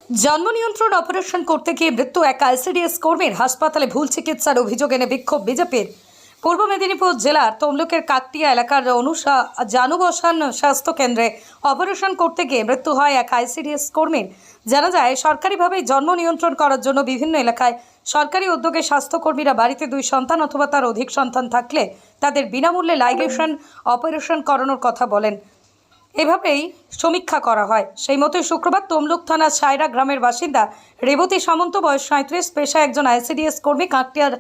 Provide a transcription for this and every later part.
জন্ম নিয়ন্ত্রণ অপারেশন করতে গিয়ে মৃত্যু এক আইসিডিএস কর্মীর। হাসপাতালে ভুল চিকিৎসার অভিযোগ এনে বিক্ষোভ বিজেপির। পূর্ব মেদিনীপুর জেলার তমলুকের কাকটিয়া এলাকার জানুবসান স্বাস্থ্য কেন্দ্রে অপারেশন করতে গিয়ে মৃত্যু হয় এক আইসিডিএস কর্মীর। জানা যায়, সরকারিভাবে জন্ম নিয়ন্ত্রণ করার জন্য বিভিন্ন এলাকায় সরকারি উদ্যোগে স্বাস্থ্যকর্মীরা বাড়িতে 2 সন্তান অথবা তার অধিক সন্তান থাকলে তাদের বিনামূল্যে লাইগেশন অপারেশন করানোর কথা বলেন। এভাবেই সমীক্ষা করা হয়। সেই মতোই শুক্রবার তমলুক থানার সায়রা গ্রামের বাসিন্দা রেবতী সামন্ত, বয়স 37, পেশা একজন আইসিডিএস কর্মী, কাকটিয়ার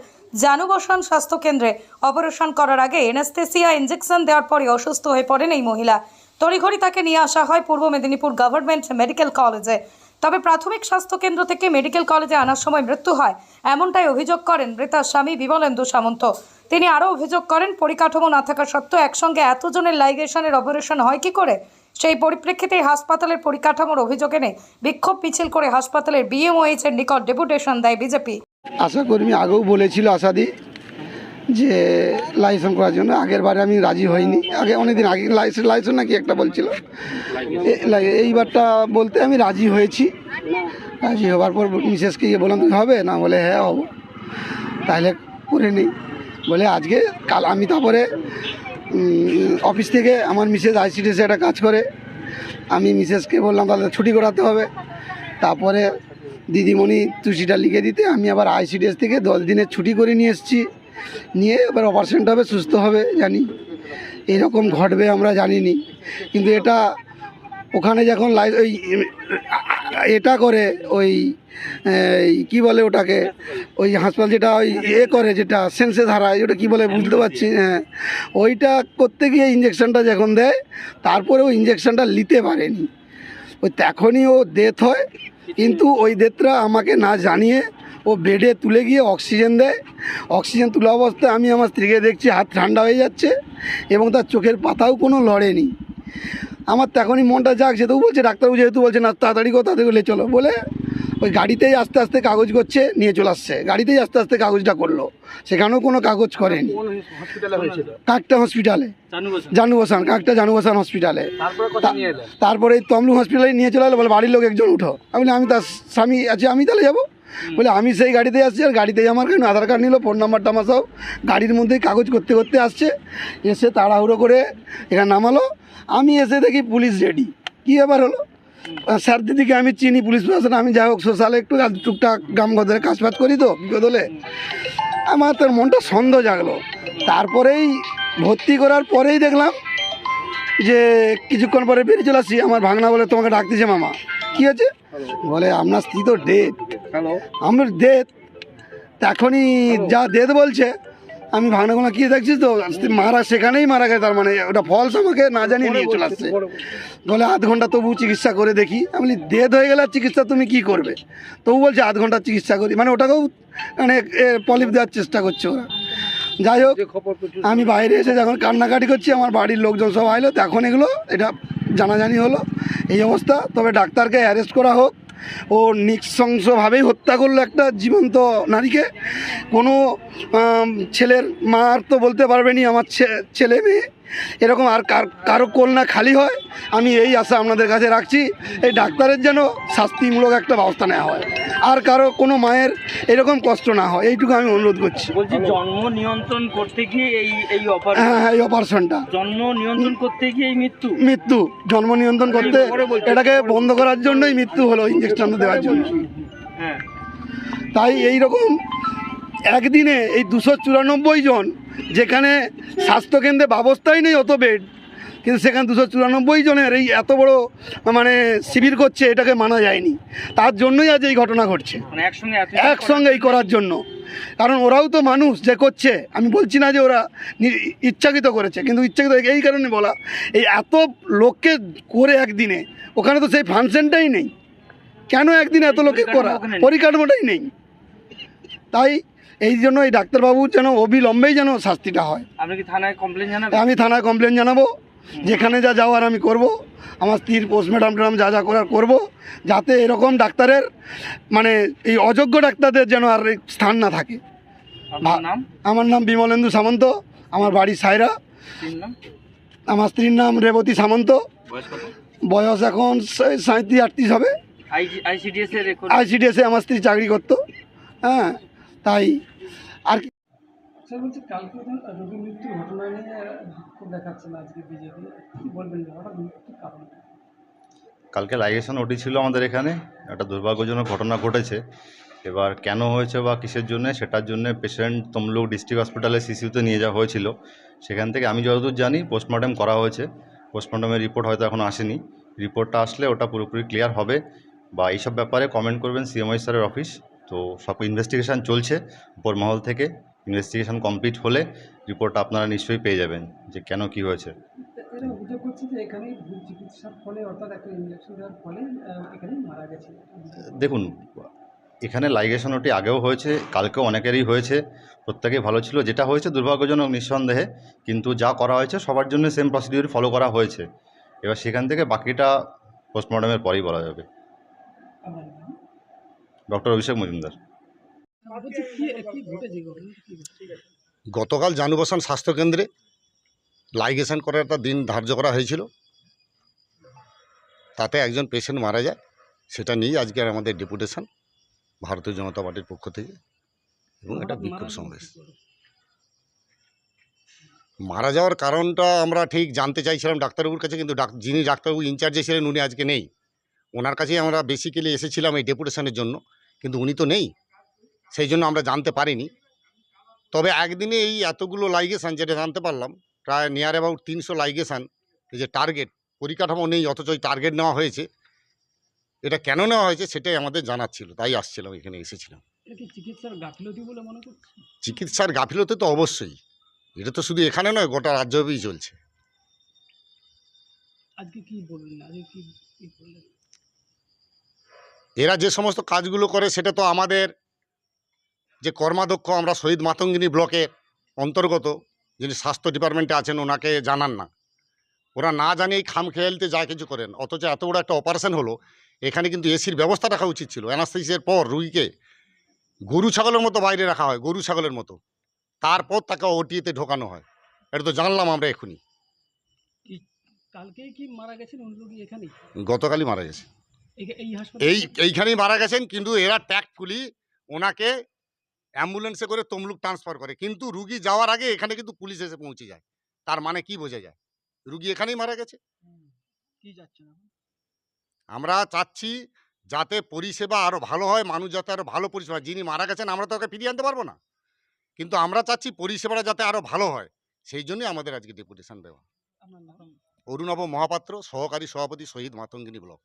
জানুবসান স্বাস্থ্যকেন্দ্রে অপারেশন করার আগে অ্যানেস্থেসিয়া ইঞ্জেকশন দেওয়ার পরে অসুস্থ হয়ে পড়েন এই মহিলা। তড়িঘড়ি তাকে নিয়ে আসা হয় পূর্ব মেদিনীপুর গভর্নমেন্ট মেডিকেল কলেজে। তবে প্রাথমিক স্বাস্থ্যকেন্দ্র থেকে মেডিকেল কলেজে আনার সময় মৃত্যু হয়, এমনটাই অভিযোগ করেন মৃতার স্বামী বিমলেন্দু সামন্ত। তিনি আরও অভিযোগ করেন, পরিকাঠামো না থাকা সত্ত্বেও একসঙ্গে এতজনের লাইগেশনের অপারেশন হয় কি করে। সেই পরিপ্রেক্ষিতে হাসপাতালের পরিকাঠামোর অভিযোগ এনে বিক্ষোভ মিছিল করে হাসপাতালের বিএমওএইচ এর নিকট ডেপুটেশন দেয় বিজেপি। আশাকর্মী আগেও বলেছিল আশাদি যে লাইসেন্স করার জন্য। আগের বারে আমি রাজি হইনি, আগে অনেকদিন আগে লাইসেন্স নাকি একটা বলছিল, এইবারটা বলতে আমি রাজি হয়েছি। রাজি হওয়ার পর মিসেসকে গিয়ে বললাম তুমি হবে না, বলে হ্যাঁ হবো, তাহলে করে নিই বলে আজকে কাল আমি তারপরে অফিস থেকে আমার মিসেস আইসিডিএসে একটা কাজ করে, আমি মিসেসকে বললাম তাহলে ছুটি করাতে হবে। তারপরে দিদিমণি তুষিটা লিখে দিতে আমি আবার আইসিডিএস থেকে 10 দিনের ছুটি করে নিয়ে এসেছি। নিয়ে এবার অপারেশনটা হবে, সুস্থ হবে জানি, এরকম ঘটবে আমরা জানিনি। কিন্তু এটা ওখানে যখন ওই এটা করে ওই কি বলে ওটাকে, ওই হাসপাতাল যেটা ওই করে যেটা সেন্সে ধারায়, ওটা কী বলে বুঝতে পারছি, হ্যাঁ ওইটা করতে গিয়ে ইঞ্জেকশনটা যখন দেয় তারপরে ওই ইঞ্জেকশনটা নিতে পারেনি, ওই তখনই ও ডেথ হয়। কিন্তু ওই ডেথটা আমাকে না জানিয়ে ও বেডে তুলে গিয়ে অক্সিজেন দেয়। অক্সিজেন তোলা অবস্থায় আমি আমার স্ত্রীকে দেখছি হাত ঠান্ডা হয়ে যাচ্ছে এবং তার চোখের পাতাও কোনো লড়েনি। আমার তখনই মনটা জাগছে, তবু বলছে ডাক্তারবাবু যেহেতু বলছে না তাড়াতাড়ি তাড়াতাড়ি চলো বলে ওই গাড়িতেই আস্তে আস্তে কাগজ করছে, নিয়ে চলে আসছে। গাড়িতেই আস্তে আস্তে কাগজটা করলো, সেখানেও কোনো কাগজ করেনি। কাকটা হসপিটালে, জানুবসান, কাকটা জানুবসান হসপিটালে। তারপরে তমলুক হসপিটালে নিয়ে চলে এলো, বলে বাড়ির লোক একজন উঠো। আমি তার স্বামী আছে, আমি তাহলে যাবো বলে আমি সেই গাড়িতেই আসছি। আর গাড়িতেই আমার আধার কার্ড নিল, ফোন নাম্বারটা আমার সব গাড়ির মধ্যেই কাগজ করতে করতে আসছে। এসে তাড়াহুড়ো করে এখানে নামালো। আমি এসে দেখি পুলিশ রেডি। কী ব্যাপার হলো, স্যার দিদিকে আমি চিনি, পুলিশ প্রশাসন, আমি যাই হোক সোশ্যালে একটু টুকটাক গ্রাম গদরে কাজবাজ করি, তো বিপদ হলে আমার তার মনটা সন্দেহ জাগলো। তারপরেই ভর্তি করার পরেই দেখলাম যে কিছুক্ষণ পরে বেরিয়ে চলে আসছি। আমার ভাগনা বলে তোমাকে ডাকতেছে মামা। কী আছে বলে আপনার স্ত্রী তো ডেথ। আমার ডেথ এখনই যা ডেথ বলছে, আমি ভাগনাগুলো কী দেখছিস তো সেখানেই মারা গেছে, তার মানে ওটা ফলস আমাকে না জানিয়ে নিয়ে চলে আসছে। বলে আধ ঘন্টা তবু চিকিৎসা করে দেখি। আমি বলি ডেথ হয়ে গেলে চিকিৎসা তুমি কি করবে? তবু বলছে আধ ঘন্টা চিকিৎসা করি, মানে ওটাকেও মানে পলিপ দেওয়ার চেষ্টা করছে ওরা। যাই হোক, আমি বাইরে এসে যখন কান্নাকাটি করছি, আমার বাড়ির লোকজন সব আইলো, তখন এগুলো এটা জানাজানি হলো এই অবস্থা। তবে ডাক্তারকে অ্যারেস্ট করা হোক, ও নৃশংসভাবেই হত্যা করলো একটা জীবন্ত নারীকে। কোনো ছেলের মার তো বলতে পারবেনি আমার ছেলে মেয়ে এরকম আর কারো কোল না খালি হয়। আমি এই আশা আপনাদের কাছে রাখছি, এই ডাক্তারের যেন শাস্তিমূলক একটা ব্যবস্থা নেওয়া হয়, আর কারো কোনো মায়ের এরকম কষ্ট না হয়, এইটুকু আমি অনুরোধ করছি। বলছি জন্ম নিয়ন্ত্রণ করতে গিয়ে এই অপারেশনটা জন্ম নিয়ন্ত্রণ করতে গিয়ে মৃত্যু জন্ম নিয়ন্ত্রণ করতে এটাকে বন্ধ করার জন্যই মৃত্যু হলো, ইঞ্জেকশন দেওয়ার জন্য। হ্যাঁ, তাই এই রকম একদিনে এই 294 জন, যেখানে স্বাস্থ্যকেন্দ্রে ব্যবস্থাই নেই অত বেড, কিন্তু সেখানে 294 জনের এই এত বড় মানে শিবির করছে, এটাকে মানা যায়নি। তার জন্যই আজ এই ঘটনা ঘটছে, একসঙ্গে এই করার জন্য। কারণ ওরাও তো মানুষ যে করছে, আমি বলছি না যে ওরা ইচ্ছাকৃত করেছে, কিন্তু ইচ্ছাকৃত এই কারণে বলা, এই এত লোককে করে একদিনে, ওখানে তো সেই ফাংশনটাই নেই, কেন একদিনে এত লোককে করা, পরিকাঠামোটাই নেই। তাই এই জন্য এই ডাক্তারবাবু যেন অবিলম্বেই যেন শাস্তিটা হয়। আপনি কি থানায় কমপ্লেন জানাবেন? আমি থানায় কমপ্লেন জানাবো, যেখানে যা যাওয়ার আমি করব, আমার স্ত্রীর পোস্টমর্টম যা যা করার করব, যাতে এরকম ডাক্তারের মানে এই অযোগ্য ডাক্তারদের যেন আর স্থান না থাকে। আমার নাম বিমলেন্দু সামন্ত, আমার বাড়ি সায়রা, আমার স্ত্রীর নাম রেবতী সামন্ত, বয়স এখন 37-38 হবে। আইসিডিএস এর রেকর্ড আইসিডিএসে আমার স্ত্রী চাকরি করতো, হ্যাঁ, তাই আর কি। স্যার বলছি কালকে রোগীর মৃত্যুর ঘটনা নিয়ে বিক্ষোভ দেখাচ্ছে না আজকে বিজেপি, কি বলবেন হঠাৎ মৃত্যুর কারণ? কালকে লাইগেশন ওটি ছিল আমাদের এখানে, একটা দুর্ভাগ্যজনক ঘটনা ঘটেছে। এবার কেন হয়েছে বা কিসের জন্য, সেটার জন্য পেশেন্ট তমলুক ডিস্ট্রিক্ট হসপিটালে সিসিউতে নিয়ে যাওয়া হয়েছিল। সেখান থেকে আমি যতদূর জানি পোস্টমর্টম করা হয়েছে। পোস্টমর্টমের রিপোর্ট হয়তো এখন আসেনি, রিপোর্টটা আসলে ওটা পুরোপুরি ক্লিয়ার হবে বা এইসব ব্যাপারে কমেন্ট করবেন সিএমআই স্যারের অফিস। তো সব ইনভেস্টিগেশন চলছে উপর মহল থেকে, ইনভেস্টিগেশন কমপ্লিট হলে রিপোর্টটা আপনারা নিশ্চয়ই পেয়ে যাবেন যে কেন কি হয়েছে। এরা অভিযোগ করছে যে এখানেই ভুল চিকিৎসার ফলে অর্থাৎ একটা ইঞ্জেকশন দেওয়ার ফলে এখানেই মারা গেছে। দেখুন, এখানে লাইগেশন ওটি আগেও হয়েছে, কালকেও অনেকেরই হয়েছে, প্রত্যেকেই ভালো ছিল। যেটা হয়েছে দুর্ভাগ্যজনক নিঃসন্দেহে, কিন্তু যা করা হয়েছে সবার জন্য সেম প্রসিডিউর ফলো করা হয়েছে। এবার সেখান থেকে বাকিটা পোস্টমর্টমের পরেই বলা যাবে। আমার নাম ডক্টর অভিষেক মজুমদার। বলছি কি কি ঘটেছে ঘটনা কি ঘটেছে? গতকাল জানুবসান স্বাস্থ্যকেন্দ্রে লাইগেশন করার একটা দিন ধার্য করা হয়েছিল, তাতে একজন পেশেন্ট মারা যায়। সেটা নিয়েই আজকে আমাদের ডেপুটেশন ভারতীয় জনতা পার্টির পক্ষ থেকে এবং এটা হঠাৎ বিক্ষোভ মারা সমাবেশ। গেছে কি করে? মারা যাওয়ার কারণটা আমরা ঠিক জানতে চাইছিলাম ডাক্তারবাবুর কাছে, কিন্তু যিনি ডাক্তারবাবু ইনচার্জে ছিলেন উনি আজকে নেই। ওনার কাছেই আমরা বেসিক্যালি এসেছিলাম এই ডেপুটেশনের জন্য, কিন্তু উনি তো নেই, সেই জন্য আমরা জানতে পারিনি। তবে একদিনে এই এতগুলো লাইগেশন যেটা জানতে পারলাম, প্রায় নিয়ার অ্যাবাউট 300 লাইগেশন, এই যে টার্গেট, পরিকাঠামো নেই অথচ ওই টার্গেট নেওয়া হয়েছে। এটা কেন নেওয়া হয়েছে সেটাই আমাদের জানার ছিল, তাই আসছিলাম, এখানে এসেছিলাম। এটা কি চিকিৎসার গাফিলতি বলে মনে করছে? চিকিৎসার গাফিলতি তো অবশ্যই, এটা তো শুধু এখানে নয়, গোটা রাজ্যব্যাপী চলছে। আজকে কি বলবেন, আজকে কি কি বললেন? এরা যে সমস্ত কাজগুলো করে সেটা তো আমাদের যে কর্মাধ্যক্ষ, আমরা শহীদ মাতঙ্গিনী ব্লকের অন্তর্গত যিনি স্বাস্থ্য ডিপার্টমেন্টে আছেন ওনাকে জানান না। ওরা না জানিয়েই খামখেয়ালিতে যা কিছু করেন, অথচ এত বড় একটা অপারেশন হলো, এখানে কিন্তু এসির ব্যবস্থা রাখা উচিত ছিল। অ্যানাস্থেসিসের পর রুগীকে গরু ছাগলের মতো বাইরে রাখা হয়, গরু ছাগলের মতো, তারপর তাকে ওটিতে ঢোকানো হয়। এটা তো জানলাম আমরা এখনই, কি কালকেই কি মারা গেছেন অন্য রোগী এখানেই গতকালই মারা গেছে। এই হাসপাতালে? এইখানেই মারা গেছেন, কিন্তু এরা ট্যাক্টফুলি ওনাকে অ্যাম্বুলেন্সে করে তমলুক ট্রান্সফার করে, কিন্তু রুগী যাওয়ার আগে এখানে কিন্তু পুলিশ এসে পৌঁছে যায়। তার মানে কি বোঝা যায়? রুগী এখানেই মারা গেছে। কি যাচ্ছে না? আমরা চাচ্ছি যাতে পরিষেবা আরও ভালো হয়, মানুষ যাতে আরও ভালো পরিষেবা, যিনি মারা গেছেন আমরা তো ওকে ফিরিয়ে আনতে পারবো না, কিন্তু আমরা চাচ্ছি পরিষেবাটা যাতে আরও ভালো হয়। সেই জন্যই আমাদের আজকে ডেপুটেশন দেওয়া। আপনার নাম? অরুণাভ মহাপাত্র, সহকারী সভাপতি, শহীদ মাতঙ্গিনী ব্লক।